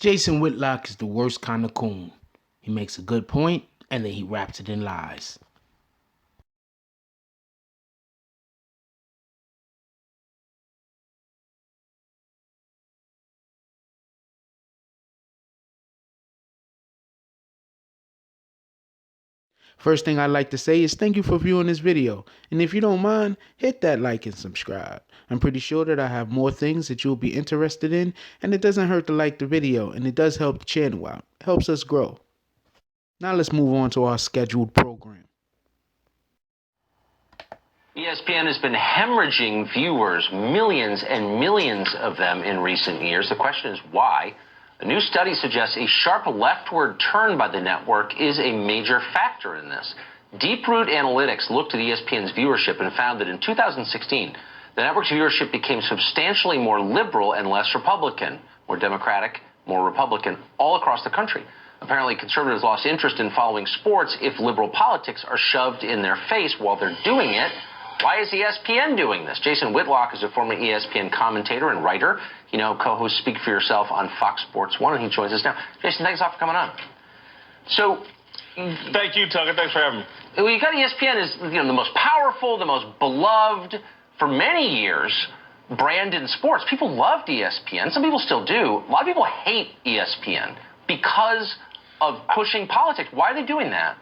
Jason Whitlock is the worst kind of coon. He makes a good point, and then he wraps it in lies. First thing I'd like to say is thank you for viewing this video, and if you don't mind, hit that like and subscribe. I'm pretty sure that I have more things that you'll be interested in, and it doesn't hurt to like the video, and it does help the channel out. It helps us grow. Now let's move on to our scheduled program. ESPN has been hemorrhaging viewers, millions and millions of them in recent years. The question is why? A new study suggests a sharp leftward turn by the network is a major factor in this. Deep-Root Analytics looked at ESPN's viewership and found that in 2016, the network's viewership became substantially more liberal and less Republican, more Democratic, more Republican, all across the country. Apparently, conservatives lost interest in following sports if liberal politics are shoved in their face while they're doing it. Why is ESPN doing this? Jason Whitlock is a former ESPN commentator and writer. You know, co-host Speak for Yourself on Fox Sports 1, and he joins us now. Jason, thanks a lot for coming on. So, thank you, Tucker. Thanks for having me. Well, you got ESPN as the most powerful, the most beloved for many years brand in sports. People loved ESPN. Some people still do. A lot of people hate ESPN because of pushing politics. Why are they doing that?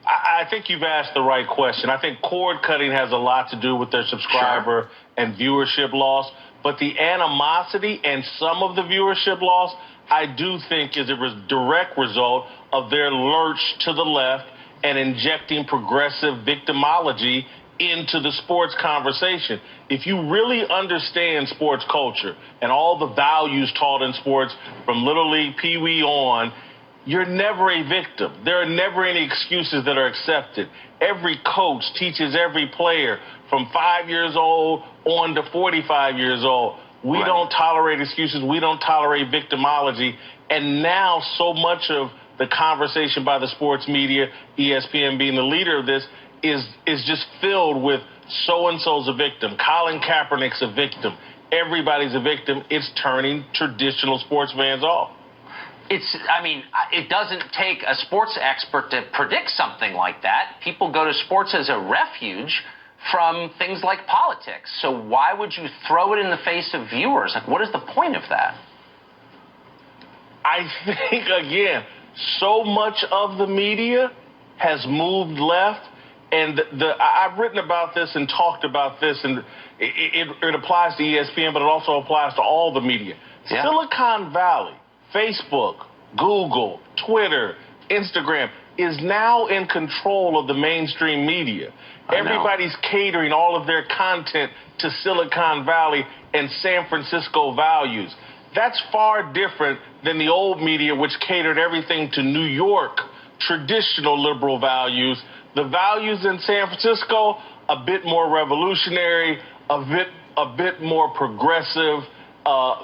I think you've asked the right question. I think cord cutting has a lot to do with their subscriber and viewership loss, but the animosity and some of the viewership loss, I do think is a direct result of their lurch to the left and injecting progressive victimology into the sports conversation. If you really understand sports culture and all the values taught in sports from Little League, Pee Wee on, you're never a victim. There are never any excuses that are accepted. Every coach teaches every player from 5 years old on to 45 years old. We don't tolerate excuses. We don't tolerate victimology. And now so much of the conversation by the sports media, ESPN being the leader of this, is just filled with so-and-so's a victim. Colin Kaepernick's a victim. Everybody's a victim. It's turning traditional sports fans off. It doesn't take a sports expert to predict something like that. People go to sports as a refuge from things like politics. So why would you throw it in the face of viewers? Like, what is the point of that? I think, again, so much of the media has moved left. And I've written about this and talked about this, and it applies to ESPN, but it also applies to all the media. Yeah. Silicon Valley, Facebook, Google, Twitter, Instagram is now in control of the mainstream media. Everybody's catering all of their content to Silicon Valley and San Francisco values. That's far different than the old media, which catered everything to New York, traditional liberal values. The values in San Francisco, a bit more revolutionary, a bit more progressive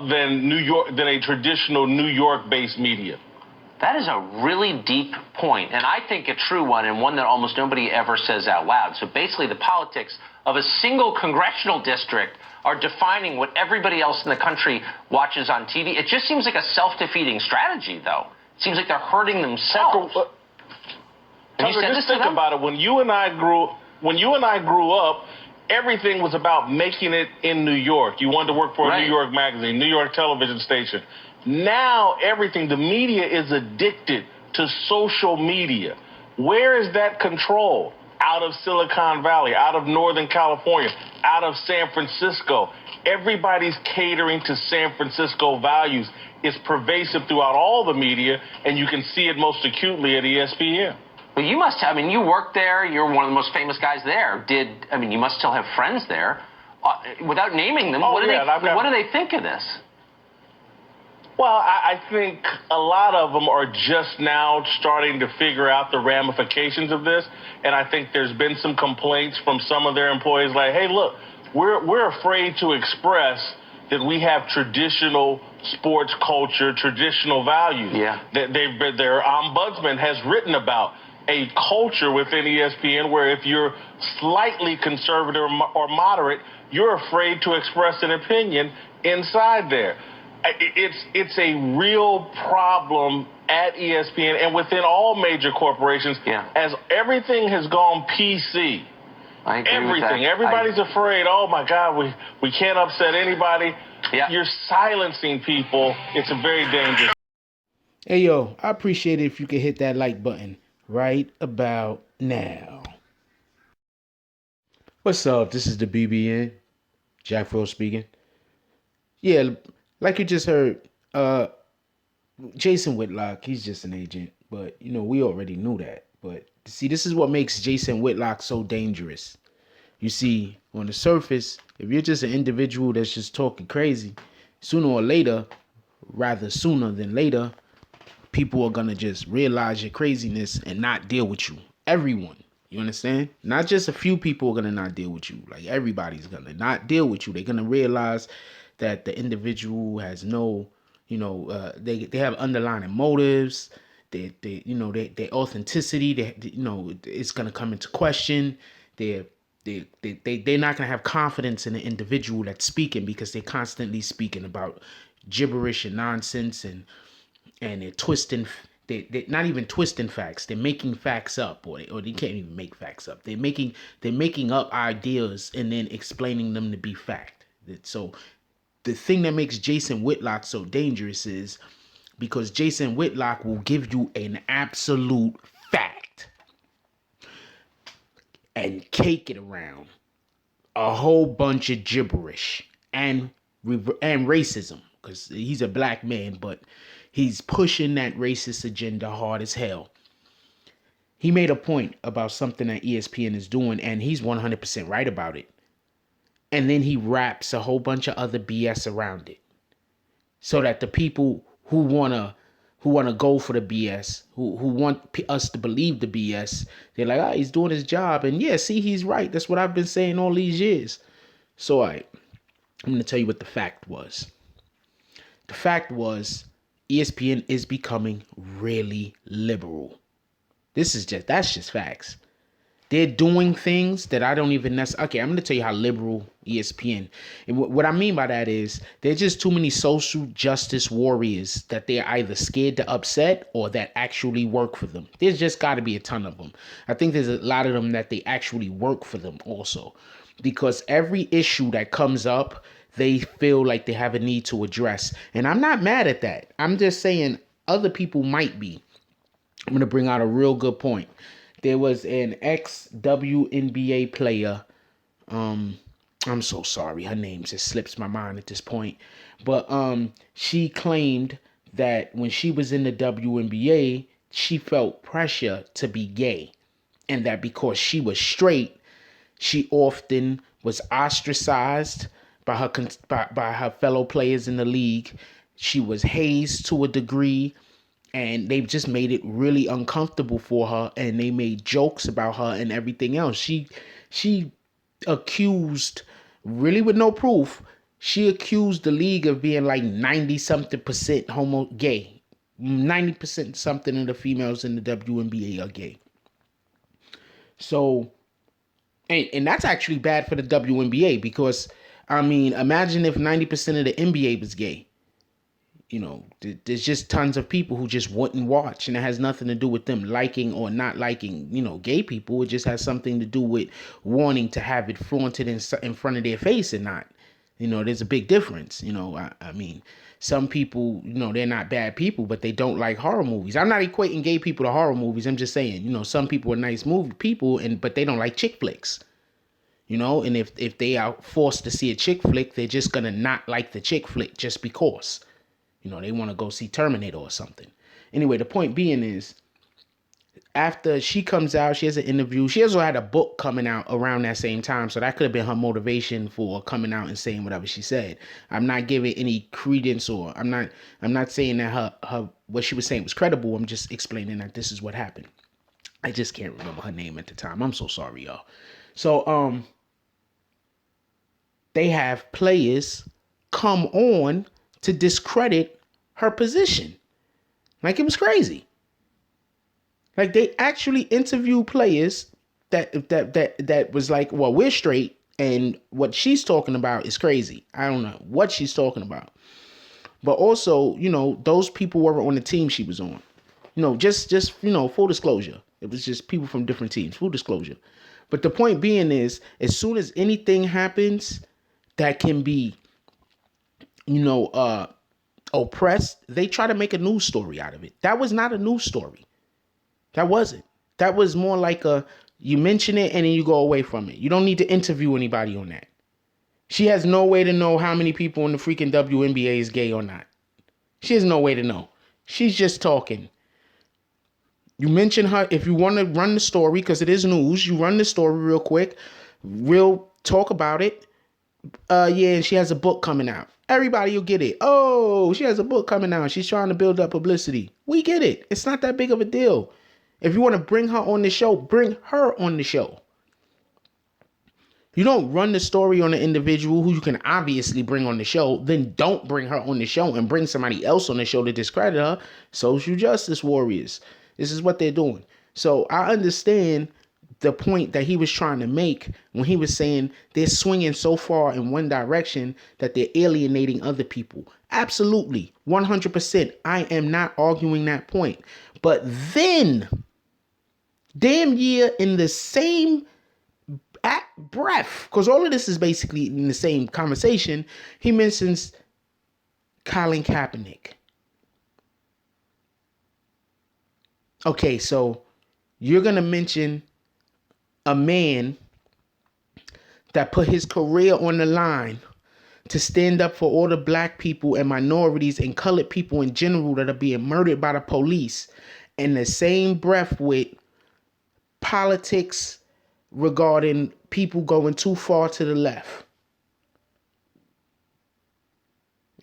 than New York, than a traditional New York-based media. That is a really deep point, and I think a true one, and one that almost nobody ever says out loud. So basically the politics of a single congressional district are defining what everybody else in the country watches on TV. It just seems like a self-defeating strategy, though. It seems like they're hurting themselves. Tucker, just think about it. When you and I grew up, everything was about making it in New York. You wanted to work for a New York magazine, New York television station. Now everything, the media is addicted to social media. Where is that control? Out of Silicon Valley, out of Northern California, out of San Francisco. Everybody's catering to San Francisco values. It's pervasive throughout all the media, and you can see it most acutely at ESPN. Well, you must have, you worked there. You're one of the most famous guys there. You must still have friends there. Without naming them, what do they think of this? Well, I think a lot of them are just now starting to figure out the ramifications of this. And I think there's been some complaints from some of their employees like, hey, look, we're afraid to express that we have traditional sports culture, traditional values. Yeah. Their ombudsman has written about a culture within ESPN where if you're slightly conservative or moderate, you're afraid to express an opinion inside there. It's a real problem at ESPN and within all major corporations. As everything has gone PC. I agree everything. With that. Everybody's afraid. Oh my God, we can't upset anybody. You're silencing people. It's a very dangerous. Hey yo, I appreciate it if you could hit that like button right about now. What's up? This is the BBN. Jack Fro speaking. Yeah, like you just heard, Jason Whitlock, he's just an agent, but we already knew that. But see, this is what makes Jason Whitlock so dangerous. You see, on the surface, if you're just an individual that's just talking crazy, sooner or later, rather sooner than later, people are gonna just realize your craziness and not deal with you. Everyone. You understand? Not just a few people are gonna not deal with you. Like everybody's gonna not deal with you. They're gonna realize that the individual has no, they have underlying motives. Their authenticity. It's gonna come into question. They're not gonna have confidence in the individual that's speaking because they're constantly speaking about gibberish and nonsense and they're twisting. They're not even twisting facts. They're making facts up, or they can't even make facts up. They're making up ideas and then explaining them to be fact. So the thing that makes Jason Whitlock so dangerous is because Jason Whitlock will give you an absolute fact and cake it around a whole bunch of gibberish and racism, because he's a black man, but he's pushing that racist agenda hard as hell. He made a point about something that ESPN is doing, and he's 100% right about it. And then he wraps a whole bunch of other BS around it, so that the people who wanna go for the BS, who want us to believe the BS, they're like, he's doing his job, and yeah, see, he's right. That's what I've been saying all these years. So I'm gonna tell you what the fact was. The fact was ESPN is becoming really liberal. That's just facts. They're doing things that I don't even necessarily. Okay, I'm going to tell you how liberal ESPN. And what I mean by that is there's just too many social justice warriors that they're either scared to upset or that actually work for them. There's just got to be a ton of them. I think there's a lot of them that they actually work for them also. Because every issue that comes up, they feel like they have a need to address. And I'm not mad at that. I'm just saying other people might be. I'm going to bring out a real good point. There was an ex-WNBA player. I'm so sorry. Her name just slips my mind at this point. But she claimed that when she was in the WNBA, she felt pressure to be gay. And that because she was straight, she often was ostracized by her fellow players in the league. She was hazed to a degree. And they just made it really uncomfortable for her, and they made jokes about her and everything else. She accused, really with no proof, she accused the league of being like 90-something% gay. 90% something of the females in the WNBA are gay. So, and that's actually bad for the WNBA because, I mean, imagine if 90% of the NBA was gay. There's just tons of people who just wouldn't watch, and it has nothing to do with them liking or not liking, gay people. It just has something to do with wanting to have it flaunted in front of their face and not. There's a big difference. I mean, some people, they're not bad people, but they don't like horror movies. I'm not equating gay people to horror movies. I'm just saying, some people are nice movie people, but they don't like chick flicks. And if they are forced to see a chick flick, they're just gonna not like the chick flick just because. They want to go see Terminator or something. Anyway, the point being is, after she comes out, she has an interview. She also had a book coming out around that same time, so that could have been her motivation for coming out and saying whatever she said. I'm not giving any credence, or I'm not saying that her what she was saying was credible. I'm just explaining that this is what happened. I just can't remember her name at the time. I'm so sorry, y'all. So they have players come on to discredit her position. Like, it was crazy. Like, they actually interview players that was like, well, we're straight, and what she's talking about is crazy. I don't know what she's talking about. But also, those people weren't on the team she was on. Just full disclosure. It was just people from different teams. Full disclosure. But the point being is, as soon as anything happens that can be, oppressed, they try to make a news story out of it. That was not a news story. That wasn't. That was more like you mention it and then you go away from it. You don't need to interview anybody on that. She has no way to know how many people in the freaking WNBA is gay or not. She has no way to know. She's just talking. You mention her if you want to run the story, because it is news. You run the story real quick. We'll talk about it. Yeah, and she has a book coming out. Everybody will get it. Oh, she has a book coming out. She's trying to build up publicity. We get it. It's not that big of a deal. If you want to bring her on the show, bring her on the show. You don't run the story on an individual who you can obviously bring on the show, then don't bring her on the show and bring somebody else on the show to discredit her. Social justice warriors. This is what they're doing. So I understand the point that he was trying to make when he was saying they're swinging so far in one direction that they're alienating other people. Absolutely, 100%. I am not arguing that point. But then, damn near in the same breath, because all of this is basically in the same conversation, he mentions Colin Kaepernick. Okay, so you're going to mention a man that put his career on the line to stand up for all the black people and minorities and colored people in general that are being murdered by the police, in the same breath with politics regarding people going too far to the left.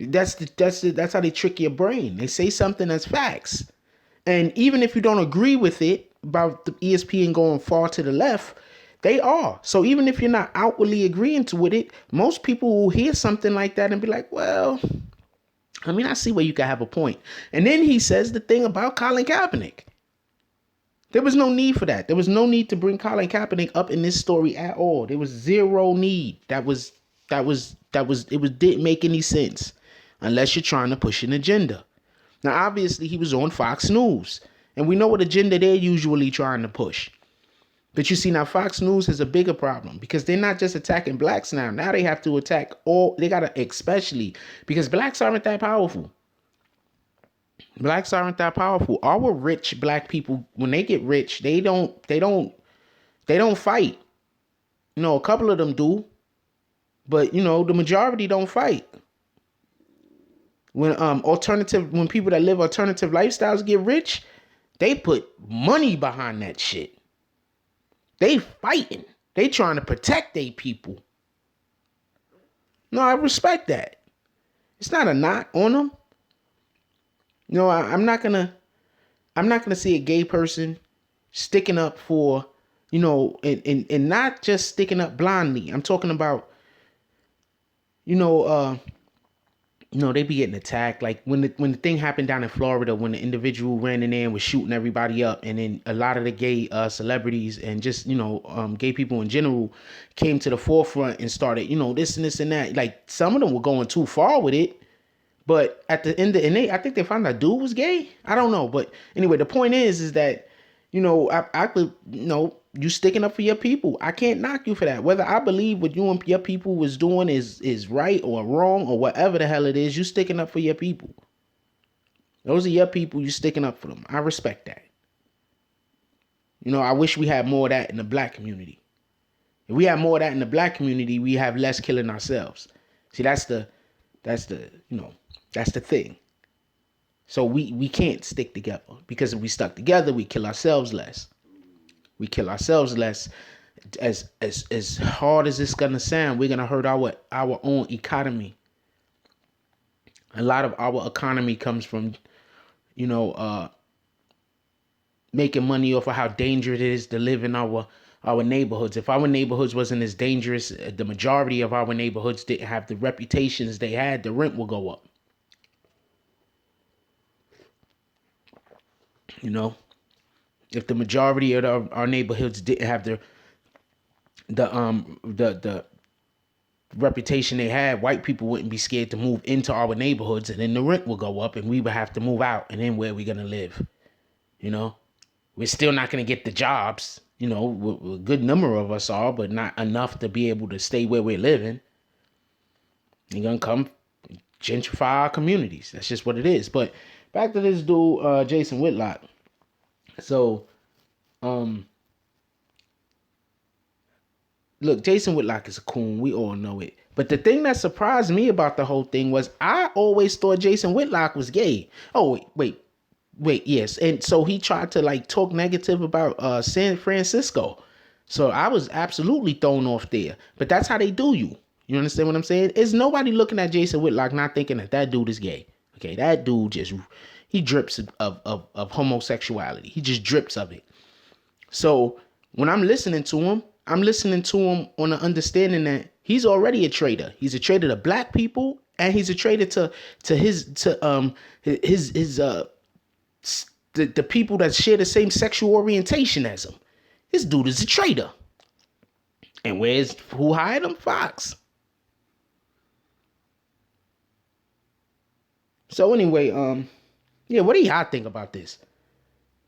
That's how they trick your brain. They say something that's facts. And even if you don't agree with it about the ESPN going far to the left, they are. So even if you're not outwardly agreeing to with it, most people will hear something like that and be like, well, I mean, I see where you can have a point. And then he says the thing about Colin Kaepernick. There was no need for that. There was no need to bring Colin Kaepernick up in this story at all. There was zero need. It didn't make any sense unless you're trying to push an agenda. Now, obviously, he was on Fox News, and we know what agenda they're usually trying to push. But you see, now Fox News has a bigger problem because they're not just attacking blacks now. Now they have to attack they got to, especially because blacks aren't that powerful. Blacks aren't that powerful. Our rich black people, when they get rich, they don't fight. A couple of them do, but the majority don't fight. When people that live alternative lifestyles get rich, they put money behind that shit. They fighting. They trying to protect their people. No, I respect that. It's not a knock on them. I'm not gonna see a gay person sticking up for, and not just sticking up blindly. I'm talking about, they be getting attacked. Like when the thing happened down in Florida, when the individual ran in there and was shooting everybody up, and then a lot of the gay celebrities and just gay people in general came to the forefront and started this and this and that. Like some of them were going too far with it, but at the end I think they found out dude was gay. I don't know, but anyway, the point is that I could you sticking up for your people. I can't knock you for that. Whether I believe what you and your people was doing is right or wrong or whatever the hell it is, you sticking up for your people. Those are your people. You sticking up for them. I respect that. I wish we had more of that in the black community. If we had more of that in the black community, we have less killing ourselves. See, that's the thing. So we can't stick together because if we stuck together, we kill ourselves less. We kill ourselves less. As hard as it's gonna sound, we're gonna hurt our own economy. A lot of our economy comes from, making money off of how dangerous it is to live in our neighborhoods. If our neighborhoods wasn't as dangerous, the majority of our neighborhoods didn't have the reputations they had, the rent will go up. If the majority of our neighborhoods didn't have the reputation they had, white people wouldn't be scared to move into our neighborhoods, and then the rent will go up and we would have to move out. And then where are we going to live? You know, we're still not going to get the jobs. You know, a good number of us are, but not enough to be able to stay where we're living. They're going to come gentrify our communities. That's just what it is. But back to this dude, Jason Whitlock. So, look, Jason Whitlock is a coon. We all know it. But the thing that surprised me about the whole thing was I always thought Jason Whitlock was gay. Oh, wait, yes. And so he tried to like talk negative about San Francisco. So I was absolutely thrown off there. But that's how they do you. You understand what I'm saying? Is nobody looking at Jason Whitlock not thinking that dude is gay. Okay, that dude he drips of homosexuality. He just drips of it. So when I'm listening to him on the understanding that he's already a traitor. He's a traitor to black people, and he's a traitor to the people that share the same sexual orientation as him. This dude is a traitor. And who hired him? Fox. So anyway, what do y'all think about this?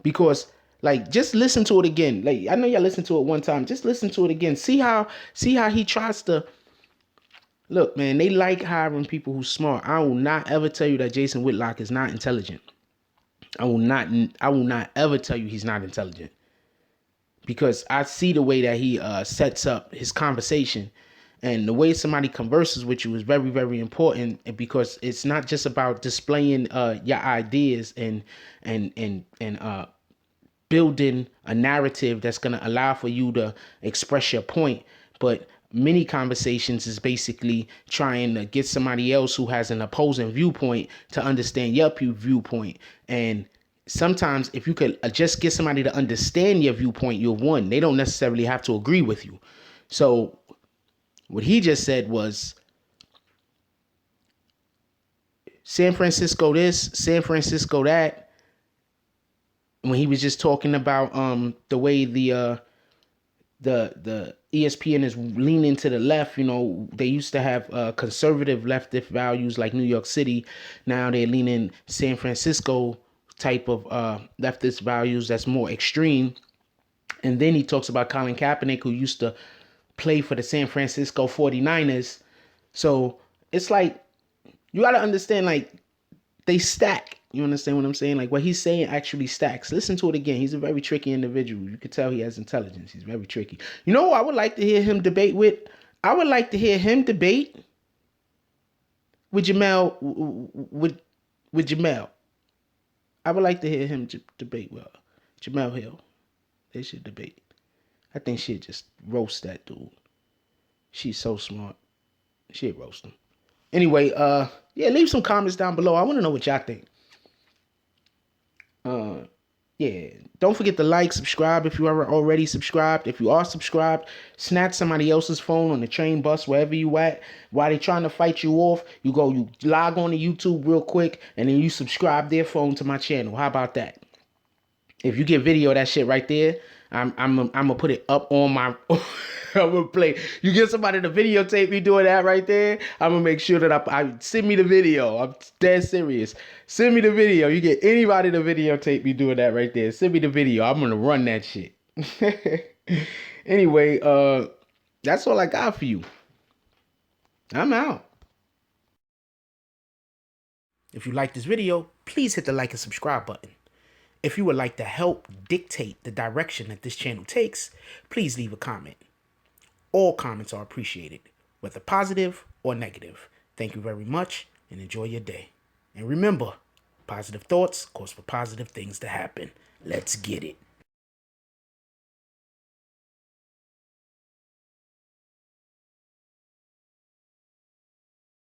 Because like, just listen to it again. Like, I know y'all listened to it one time. Just listen to it again. See how he tries to look, man. They like hiring people who's smart. I will not ever tell you that Jason Whitlock is not intelligent. I will not ever tell you he's not intelligent, because I see the way that he sets up his conversation, and the way somebody converses with you is very, very important, because it's not just about displaying your ideas and building a narrative that's going to allow for you to express your point. But many conversations is basically trying to get somebody else who has an opposing viewpoint to understand your viewpoint. And sometimes if you could just get somebody to understand your viewpoint, you've won. They don't necessarily have to agree with you. So what he just said was San Francisco this, San Francisco that. When he was just talking about the way the ESPN is leaning to the left, you know, they used to have conservative leftist values like New York City. Now they're leaning San Francisco type of leftist values that's more extreme. And then he talks about Colin Kaepernick, who used to play for the San Francisco 49ers. So it's like, you got to understand, like, they stack. You understand what I'm saying? Like, what he's saying actually stacks. Listen to it again. He's a very tricky individual. You could tell he has intelligence. He's very tricky. You know who I would like to hear him debate with? I would like to hear him debate with Jamel. With Jamel. I would like to hear him debate with Jamel Hill. They should debate. I think she'd just roast that dude. She's so smart. She'd roast him. Anyway, leave some comments down below. I want to know what y'all think. Don't forget to like, subscribe if you are already subscribed. If you are subscribed, snatch somebody else's phone on the train, bus, wherever you at. While they trying to fight you off, you log on to YouTube real quick, and then you subscribe their phone to my channel. How about that? If you get video of that shit right there, I'm gonna put it up on my I'm gonna play. You get somebody to videotape me doing that right there, I'm gonna make sure that I send me the video. I'm dead serious. Send me the video. You get anybody to videotape me doing that right there, send me the video. I'm gonna run that shit. Anyway, that's all I got for you. I'm out. If you like this video, please hit the like and subscribe button. If you would like to help dictate the direction that this channel takes, please leave a comment. All comments are appreciated, whether positive or negative. Thank you very much, and enjoy your day. And remember, positive thoughts cause for positive things to happen. Let's get it.